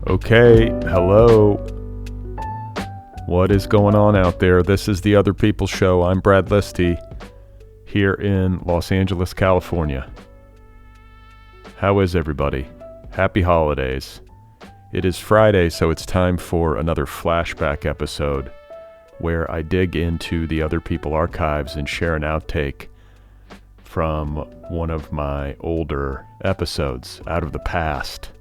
Okay, hello. What is going on out there? This is the Otherppl Show. I'm Brad Listi, here in Los Angeles, California. How is everybody? Happy holidays. It is Friday, so it's time for another flashback episode where I dig into the Otherppl archives and share an outtake from one of my older episodes out of the past.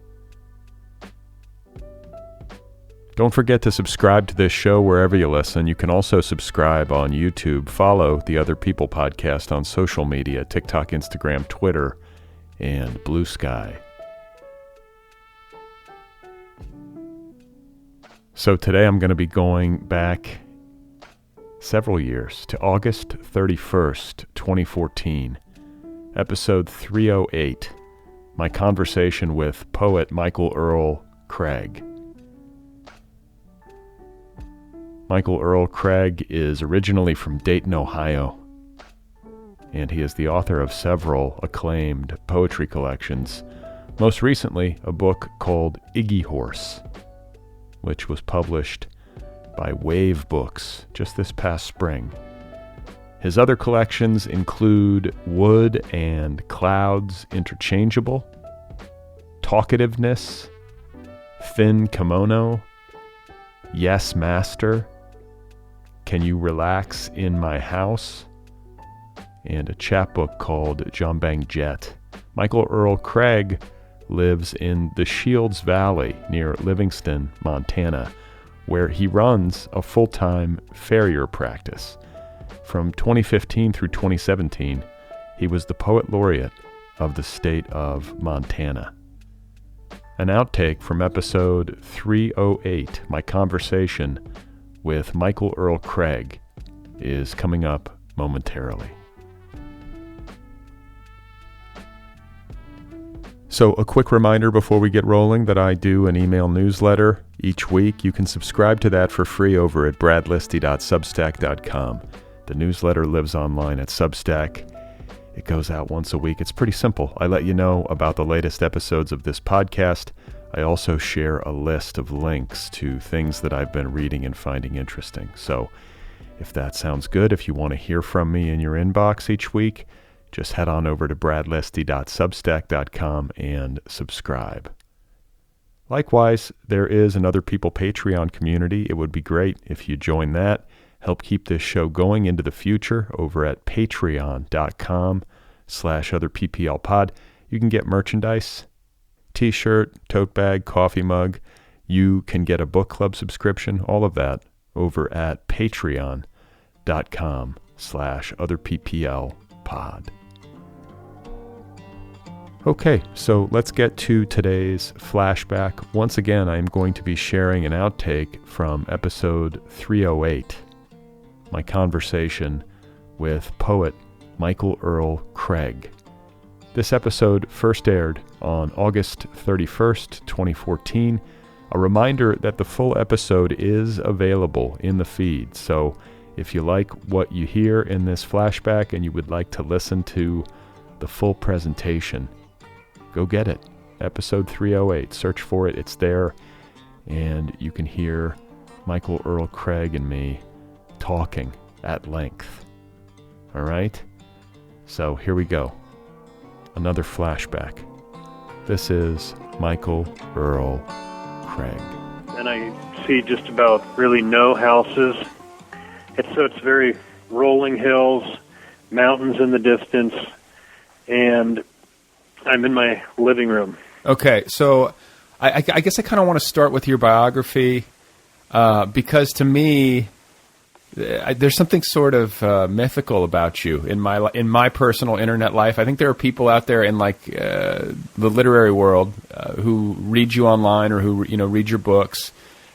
Don't forget to subscribe to this show wherever you listen. You can also subscribe on YouTube. Follow the Otherppl podcast on social media, TikTok, Instagram, Twitter, and Blue Sky. So today I'm going to be going back several years to August 31st, 2014, episode 308, my conversation with poet Michael Earl Craig. Michael Earl Craig is originally from Dayton, Ohio, and he is the author of several acclaimed poetry collections, most recently a book called Iggy Horse, which was published by Wave Books just this past spring. His other collections include Woods and Clouds Interchangeable, Talkativeness, Thin Kimono, Yes Master, Can You Relax in My House, and a chapbook called Jombang Jet. Michael Earl Craig lives in the Shields Valley near Livingston, Montana, where he runs a full-time farrier practice. From 2015 through 2017, he was the Poet Laureate of the state of Montana. An outtake from episode 308, my conversation with Michael Earl Craig, is coming up momentarily. So a quick reminder before we get rolling that I do an email newsletter each week. You can subscribe to that for free over at bradlisti.substack.com. The newsletter lives online at Substack. It goes out once a week. It's pretty simple. I let you know about the latest episodes of this podcast. I also share a list of links to things that I've been reading and finding interesting. So if that sounds good, if you want to hear from me in your inbox each week, just head on over to bradlisti.substack.com and subscribe. Likewise, there is an Otherppl Patreon community. It would be great if you join that. Help keep this show going into the future over at patreon.com/otherpplpod. You can get merchandise, t-shirt, tote bag, coffee mug. You can get a book club subscription, all of that over at patreon.com/otherpplpod. Okay, so let's get to today's flashback. Once again, I am going to be sharing an outtake from episode 308, my conversation with poet Michael Earl Craig. This episode first aired on August 31st, 2014. A reminder that the full episode is available in the feed, so if you like what you hear in this flashback and you would like to listen to the full presentation, go get it. Episode 308. Search for it. It's there. And you can hear Michael Earl Craig and me talking at length. All right? So here we go. Another flashback. This is Michael Earl Craig. And I see just about really no houses. It's very rolling hills, mountains in the distance, and I'm in my living room. Okay, so I guess I kind of want to start with your biography because to me, there's something sort of mythical about you in my personal internet life. I think there are people out there in the literary world who read you online or who read your books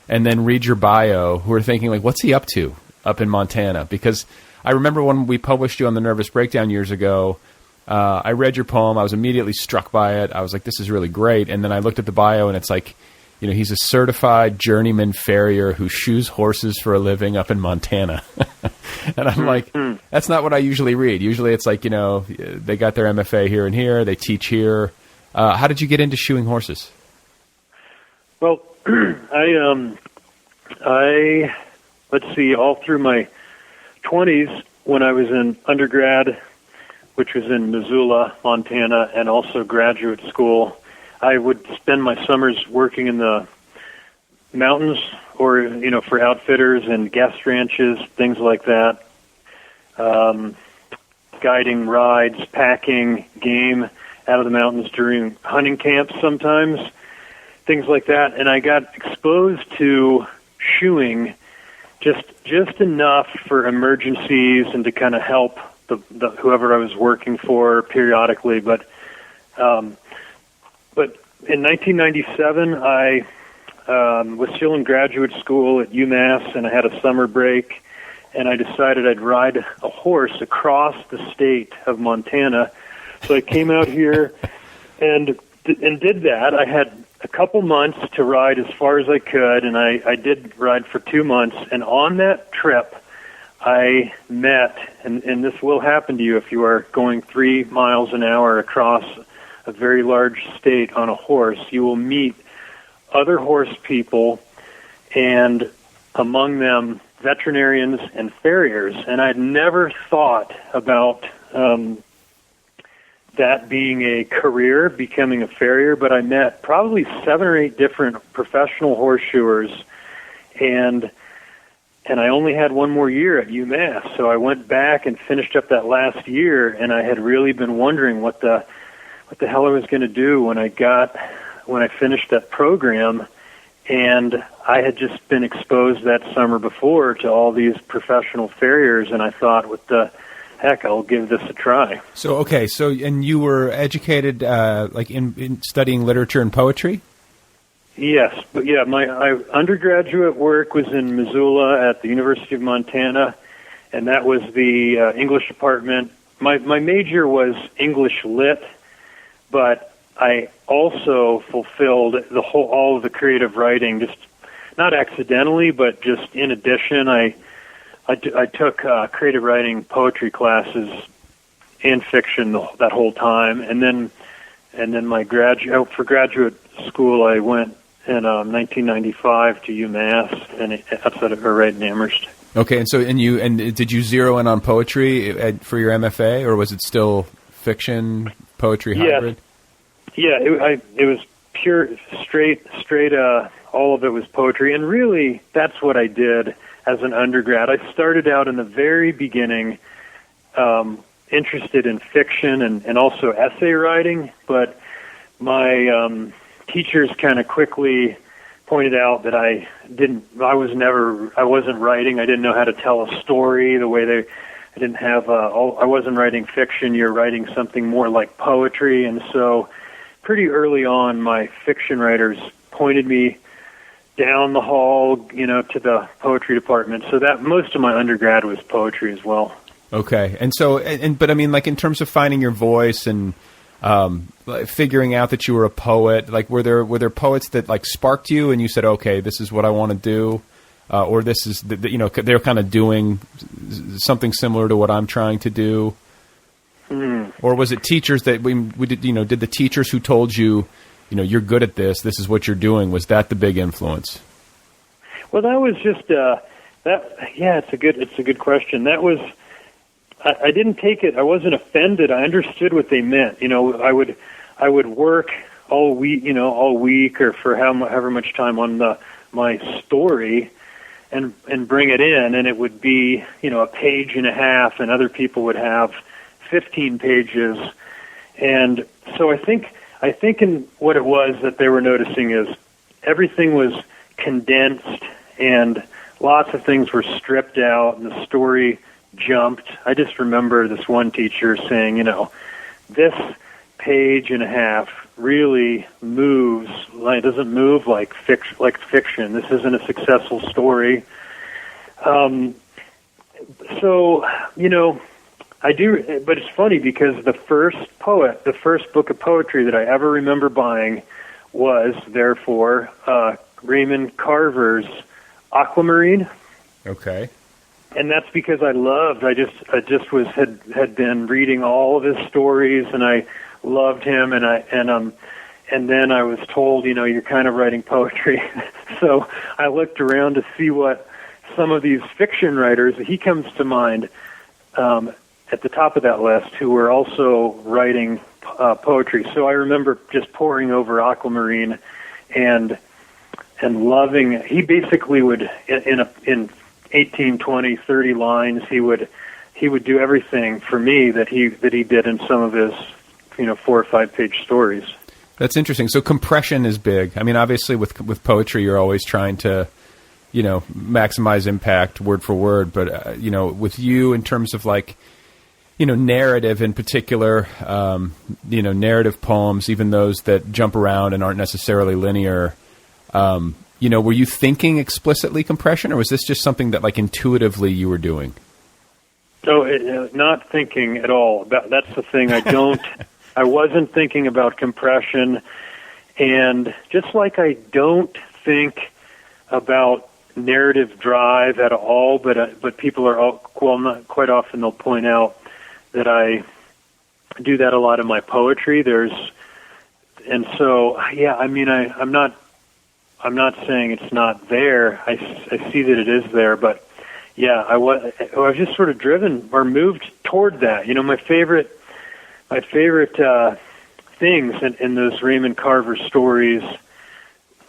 and then read your bio who are thinking like, what's he up to up in Montana? Because I remember when we published you on the Nervous Breakdown years ago. I read your poem. I was immediately struck by it. I was like, this is really great. And then I looked at the bio, and it's like, he's a certified journeyman farrier who shoes horses for a living up in Montana. And I'm like, that's not what I usually read. Usually it's like, they got their MFA here and here. They teach here. How did you get into shoeing horses? Well, let's see, all through my 20s, when I was in undergrad, which was in Missoula, Montana, and also graduate school, I would spend my summers working in the mountains or, for outfitters and guest ranches, things like that, guiding rides, packing game out of the mountains during hunting camps sometimes, things like that. And I got exposed to shoeing just enough for emergencies and to kind of help the whoever I was working for periodically. But in 1997, I was still in graduate school at UMass, and I had a summer break, and I decided I'd ride a horse across the state of Montana. So I came out here and did that. I had a couple months to ride as far as I could, and I did ride for 2 months. And on that trip, I met, and this will happen to you if you are going 3 miles an hour across a very large state on a horse, you will meet other horse people, and among them veterinarians and farriers. And I'd never thought about that being a career, becoming a farrier, but I met probably 7 or 8 different professional horseshoers, and I only had 1 more year at UMass, so I went back and finished up that last year, and I had really been wondering what the hell I was going to do when I finished that program. And I had just been exposed that summer before to all these professional farriers, and I thought, what the heck, I'll give this a try. So and you were educated like in studying literature and poetry? Yes, but yeah, my undergraduate work was in Missoula at the University of Montana, and that was the English department. My major was English Lit, but I also fulfilled all of the creative writing, just not accidentally, but just in addition. I took creative writing poetry classes and fiction that whole time, and then my for graduate school I went in 1995 to UMass and outside of right in Amherst. Okay, and did you zero in on poetry for your MFA, or was it still fiction poetry hybrid? Yeah, it was pure, straight. All of it was poetry, and really, that's what I did as an undergrad. I started out in the very beginning, interested in fiction and also essay writing, but my teachers kind of quickly pointed out that I wasn't writing. I didn't know how to tell a story the way I didn't have. I wasn't writing fiction. You're writing something more like poetry, and so pretty early on, my fiction writers pointed me down the hall, to the poetry department. So that most of my undergrad was poetry as well. Okay, but I mean, like in terms of finding your voice and figuring out that you were a poet, like were there poets that like sparked you and you said, okay, this is what I want to do, or this is they're kind of doing something similar to what I'm trying to do. Or was it teachers that we did? Did the teachers who told you, you're good at this, this is what you're doing, was that the big influence? Well, that was just Yeah, it's a good question. That was. I didn't take it. I wasn't offended. I understood what they meant. I would work all week or for however much time on my story, and bring it in, and it would be a page and a half, and other people would have 15 pages. And so I think in what it was that they were noticing is everything was condensed and lots of things were stripped out and the story jumped. I just remember this one teacher saying, this page and a half really moves. It doesn't move like fiction. This isn't a successful story. I do, but it's funny because the first book of poetry that I ever remember buying was, therefore, Raymond Carver's Aquamarine. Okay. And that's because I had been reading all of his stories, and I loved him, and and then I was told, you're kind of writing poetry. So I looked around to see what some of these fiction writers, he comes to mind at the top of that list, who were also writing poetry. So I remember just poring over Aquamarine and loving. He basically would in 18, 20, 30 lines, he would do everything for me that he did in some of his 4 or 5 page stories. That's interesting. So compression is big. I mean, obviously with poetry, you're always trying to, maximize impact word for word. But, with you in terms of narrative in particular, narrative poems, even those that jump around and aren't necessarily linear, were you thinking explicitly compression, or was this just something that intuitively you were doing? No, not thinking at all. That's the thing. I wasn't thinking about compression, and just like I don't think about narrative drive at all, but people are not quite often they'll point out that I do that a lot in my poetry. I'm not saying it's not there. I see that it is there, but yeah, I was just sort of driven or moved toward that. My favorite things in those Raymond Carver stories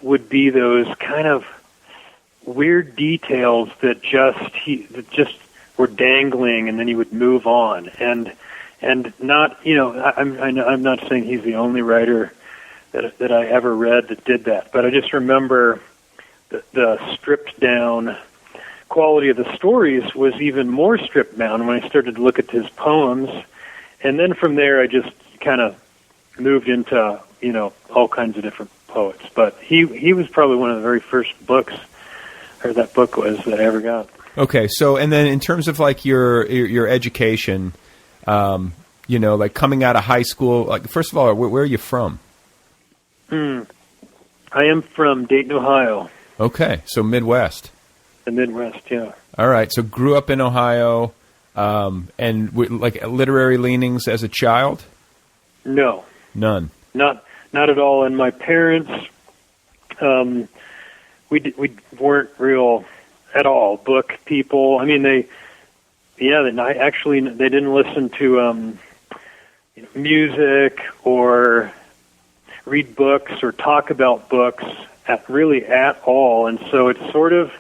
would be those kind of weird details that just were dangling, and then he would move on, and not. I'm not saying he's the only writer that I ever read that did that, but I just remember the stripped down quality of the stories was even more stripped down when I started to look at his poems. And then from there, I just kind of moved into, all kinds of different poets. But he was probably one of the very first books, or that book was, that I ever got. Okay, so, and then in terms of, your education, coming out of high school, first of all, where are you from? I am from Dayton, Ohio. Okay, so Midwest. The Midwest, yeah. All right, so grew up in Ohio. And literary leanings as a child? No, none. Not at all. And my parents, we weren't real at all book people. I mean, they didn't listen to music or read books or talk about books at all. And so it's sort of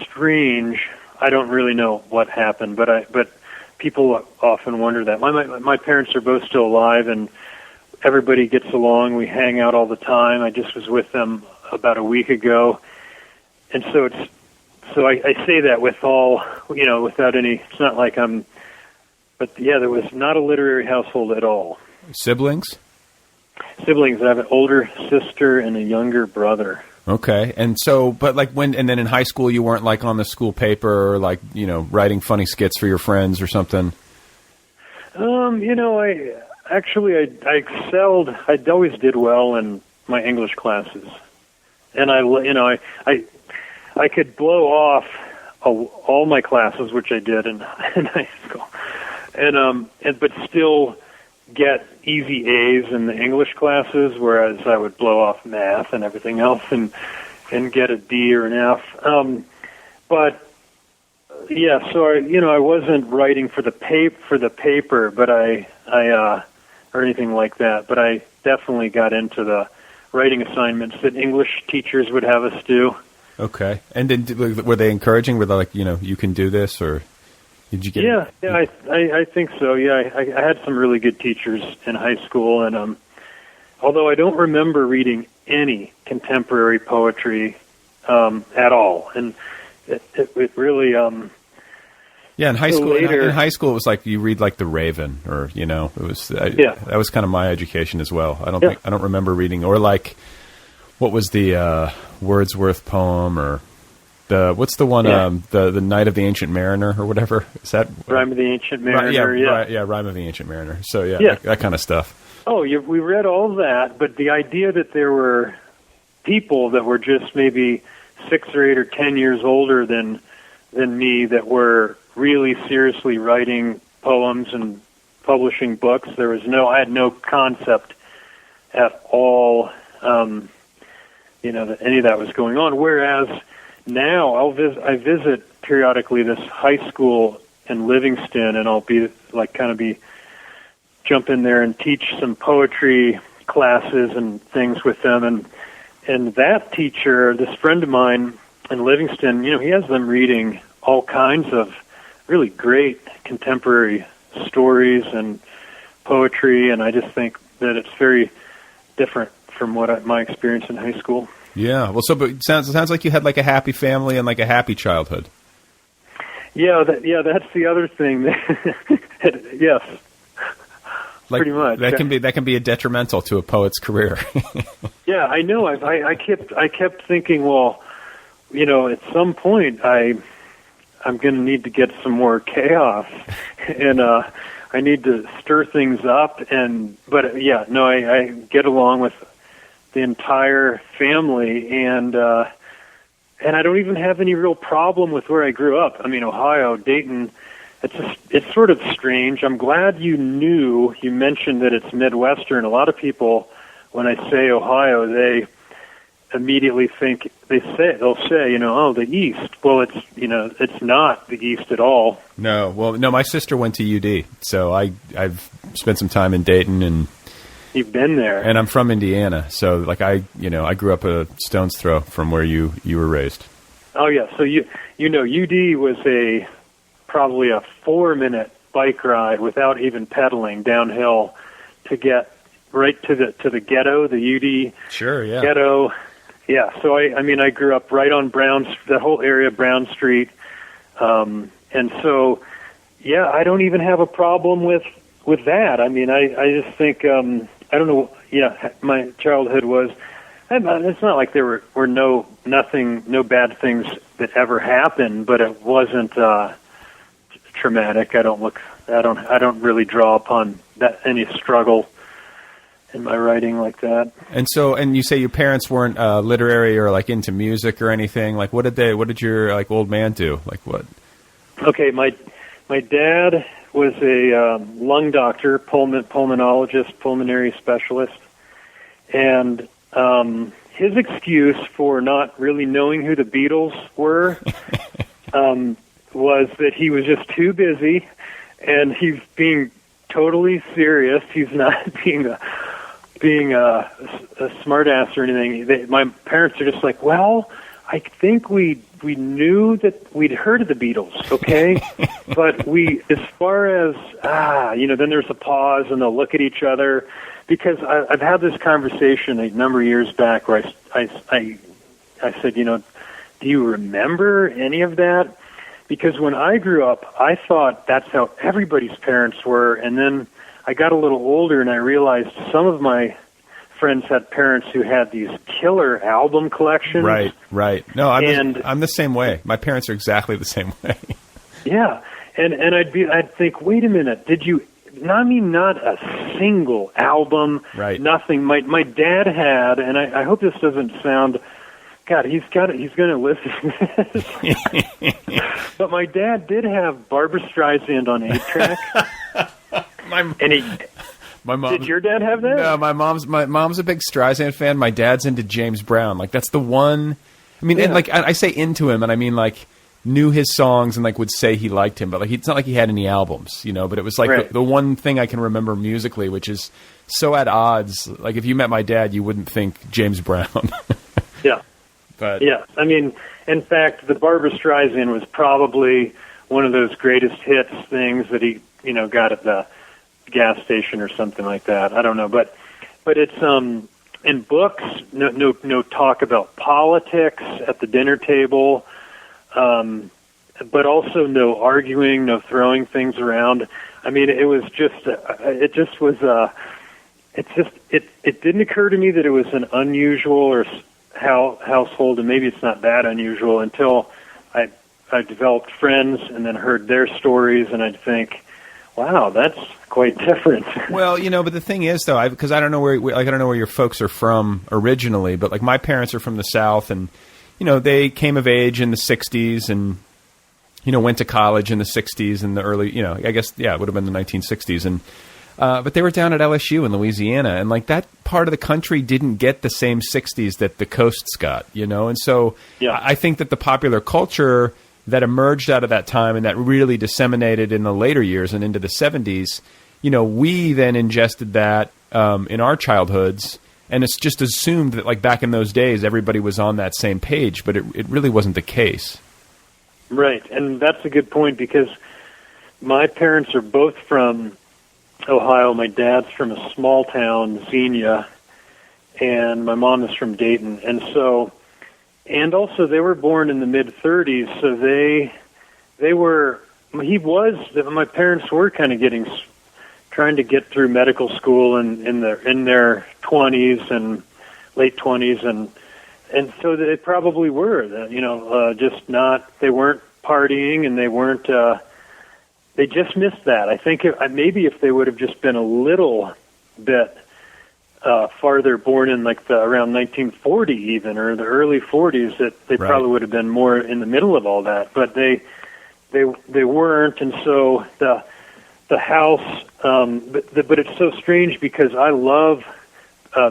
strange. I don't really know what happened, but people often wonder that. My parents are both still alive, and everybody gets along. We hang out all the time. I just was with them about a week ago, and so I say that with all, without any. It's not like I'm, but yeah, there was not a literary household at all. Siblings. I have an older sister and a younger brother. Okay, and so, but and then in high school, you weren't on the school paper or writing funny skits for your friends or something? I excelled. I always did well in my English classes, and I could blow off all my classes, which I did in high school, but still get easy A's in the English classes, whereas I would blow off math and everything else and get a D or an F. But yeah, so I wasn't writing for the paper, but I or anything like that. But I definitely got into the writing assignments that English teachers would have us do. Okay, and then were they encouraging? Were they you can do this, or? Did you get? Yeah, I think so. Yeah, I had some really good teachers in high school, and although I don't remember reading any contemporary poetry at all, and it really yeah. In high school, it was you read The Raven, or it was that was kind of my education as well. I don't remember reading, or what was the Wordsworth poem, or what's the one, the Night of the Ancient Mariner, or whatever? Is that Rime of the Ancient Mariner? Rime of the Ancient Mariner. So that kind of stuff. Oh, we read all that, but the idea that there were people that were just maybe 6 or 8 or 10 years older than me that were really seriously writing poems and publishing books, I had no concept at all, that any of that was going on. Whereas now I visit periodically this high school in Livingston, and I'll jump in there and teach some poetry classes and things with them. And that teacher, this friend of mine in Livingston, he has them reading all kinds of really great contemporary stories and poetry, and I just think that it's very different from my experience in high school. Yeah, well, but it sounds like you had like a happy family and like a happy childhood. Yeah, that's the other thing. Yes, pretty much. That can be a detrimental to a poet's career. Yeah, I know. I kept thinking, well, at some point I'm going to need to get some more chaos, and I need to stir things up. I get along with the entire family, and I don't even have any real problem with where I grew up. I mean, Ohio, Dayton, it's sort of strange. I'm glad you mentioned that it's Midwestern. A lot of people, when I say Ohio, they immediately think, they'll say, the East. Well, it's not the East at all. No, my sister went to UD, so I've spent some time in Dayton, and you've been there. And I'm from Indiana, so I grew up a stone's throw from where you were raised. Oh yeah, so UD was probably a 4-minute bike ride without even pedaling downhill to get right to the ghetto, the UD sure, yeah. ghetto. Yeah, so I grew up right on the whole area, Brown Street, and so yeah, I don't even have a problem with that. I mean, I just think I don't know. Yeah, my childhood was. It's not like there were no bad things that ever happened, but it wasn't traumatic. I don't really draw upon any struggle in my writing like that. And you say your parents weren't literary or like into music or anything. Like, what did your old man do? Like what? Okay, my dad was a lung doctor, pulmonologist, pulmonary specialist, and his excuse for not really knowing who the Beatles were was that he was just too busy, and he's being totally serious. He's not being a smartass or anything. My parents are just like, well, I think we knew that we'd heard of the Beatles, okay? But as far as, then there's a pause and they'll look at each other, because I've had this conversation a number of years back where I said, do you remember any of that? Because when I grew up, I thought that's how everybody's parents were, and then I got a little older and I realized some of my friends had parents who had these killer album collections. Right. No, I'm the same way. My parents are exactly the same way. Yeah, and I'd think, wait a minute, did you? Not a single album. Right. Nothing. My dad had, and I hope this doesn't sound. God, he's going to listen to this. But my dad did have Barbra Streisand on 8-track. My mom. Did your dad have that? No, my mom's a big Streisand fan. My dad's into James Brown. Like that's the one. I mean, and I say into him, and I mean knew his songs and would say he liked him, but it's not like he had any albums, But it was right. the one thing I can remember musically, which is so at odds. Like if you met my dad, you wouldn't think James Brown. Yeah. But yeah, I mean, in fact, the Barbra Streisand was probably one of those greatest hits things that he, got at the gas station or something like that. I don't know, but it's in books, no talk about politics at the dinner table, but also no arguing, no throwing things around. I mean, it was just, it didn't occur to me that it was an unusual or household, and maybe it's not that unusual until I developed friends and then heard their stories, and I'd think, wow, that's quite different. Well, but the thing is, though, because I don't know where your folks are from originally, but my parents are from the South, and they came of age in the '60s, and went to college in the '60s and the early, I guess, it would have been the 1960s, and But they were down at LSU in Louisiana, and like that part of the country didn't get the same 60s that the coasts got, And so I think that the popular culture that emerged out of that time and that really disseminated in the later years and into the 70s, we then ingested that in our childhoods, and it's just assumed that like back in those days, everybody was on that same page, but it really wasn't the case. Right, and that's a good point because my parents are both from Ohio. My dad's from a small town, Xenia, and my mom is from Dayton. And also they were born in the mid-30s, so my parents were kind of trying to get through medical school in their 20s and late 20s, and so they probably were, just not, they weren't partying and they weren't, they just missed that. I think maybe if they would have just been a little bit farther born in like around 1940 even, or the early 40s, that they probably would have been more in the middle of all that. But they weren't, and so the house. But it's so strange because I love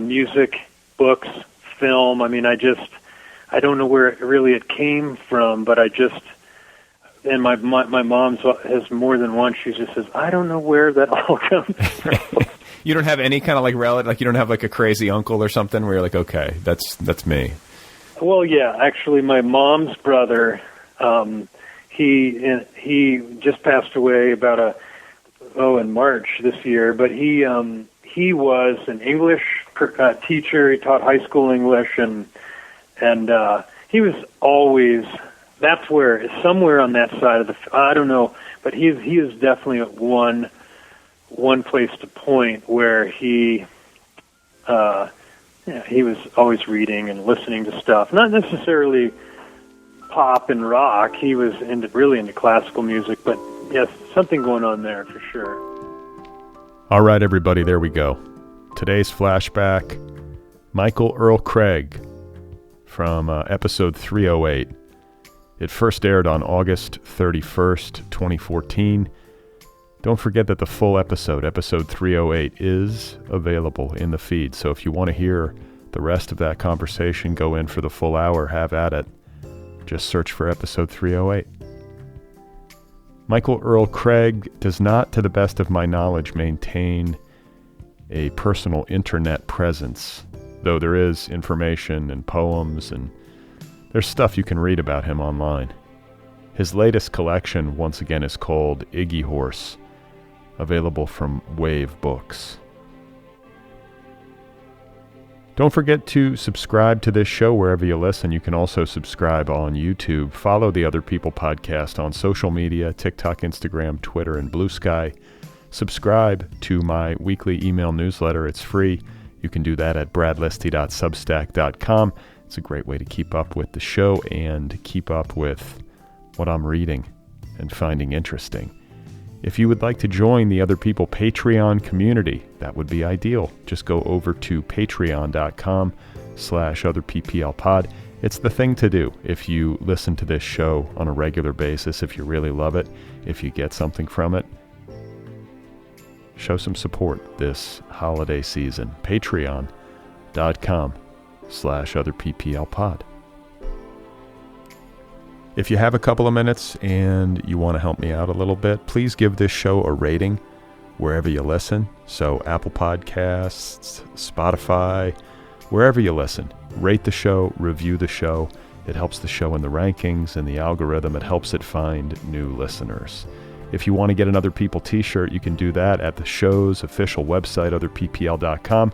music, books, film. I mean, I don't know where it came from, but and my mom has more than once. She just says, I don't know where that all comes from. You don't have any kind of like relative, like you don't have like a crazy uncle or something where you're like, okay, that's me. Well, yeah, actually, my mom's brother, he just passed away in March this year. But he was an English teacher. He taught high school English, and he was always. That's where somewhere on that side of I don't know, but he is definitely one place to point where he was always reading and listening to stuff, not necessarily pop and rock. He was really into classical music, but yes, something going on there for sure. All right, everybody, there we go. Today's flashback, Michael Earl Craig from episode 308. It first aired on August 31st, 2014. Don't forget that the full episode 308, is available in the feed. So if you want to hear the rest of that conversation, go in for the full hour, have at it. Just search for episode 308. Michael Earl Craig does not, to the best of my knowledge, maintain a personal internet presence, though there is information and poems and there's stuff you can read about him online. His latest collection, once again, is called Iggy Horse, available from Wave Books. Don't forget to subscribe to this show wherever you listen. You can also subscribe on YouTube. Follow the Otherppl podcast on social media, TikTok, Instagram, Twitter, and Blue Sky. Subscribe to my weekly email newsletter. It's free. You can do that at bradlisti.substack.com. It's a great way to keep up with the show and keep up with what I'm reading and finding interesting. If you would like to join the Otherppl Patreon community, that would be ideal. Just go over to patreon.com/otherpplpod. It's the thing to do if you listen to this show on a regular basis, if you really love it, if you get something from it. Show some support this holiday season. Patreon.com/otherpplpod. If you have a couple of minutes and you want to help me out a little bit, please give this show a rating wherever you listen. So Apple Podcasts, Spotify, wherever you listen. Rate the show, review the show. It helps the show in the rankings and the algorithm. It helps it find new listeners. If you want to get an Otherppl t-shirt, you can do that at the show's official website, otherppl.com.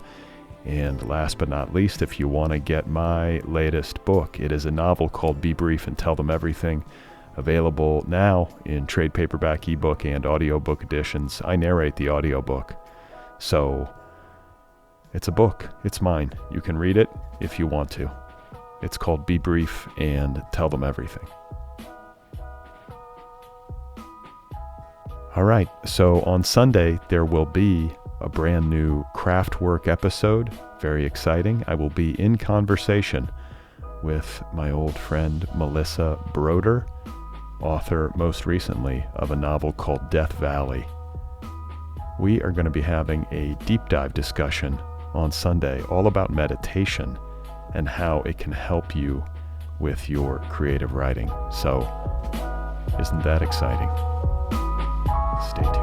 And last but not least, if you want to get my latest book, it is a novel called Be Brief and Tell Them Everything, available now in trade paperback, ebook, and audiobook editions. I narrate the audiobook. So it's a book. It's mine. You can read it if you want to. It's called Be Brief and Tell Them Everything. All right. So on Sunday, there will be a brand new Craftwork episode. Very exciting. I will be in conversation with my old friend Melissa Broder, author most recently of a novel called Death Valley. we are going to be having a deep dive discussion on Sunday all about meditation and how it can help you with your creative writing. So, isn't that exciting? Stay tuned.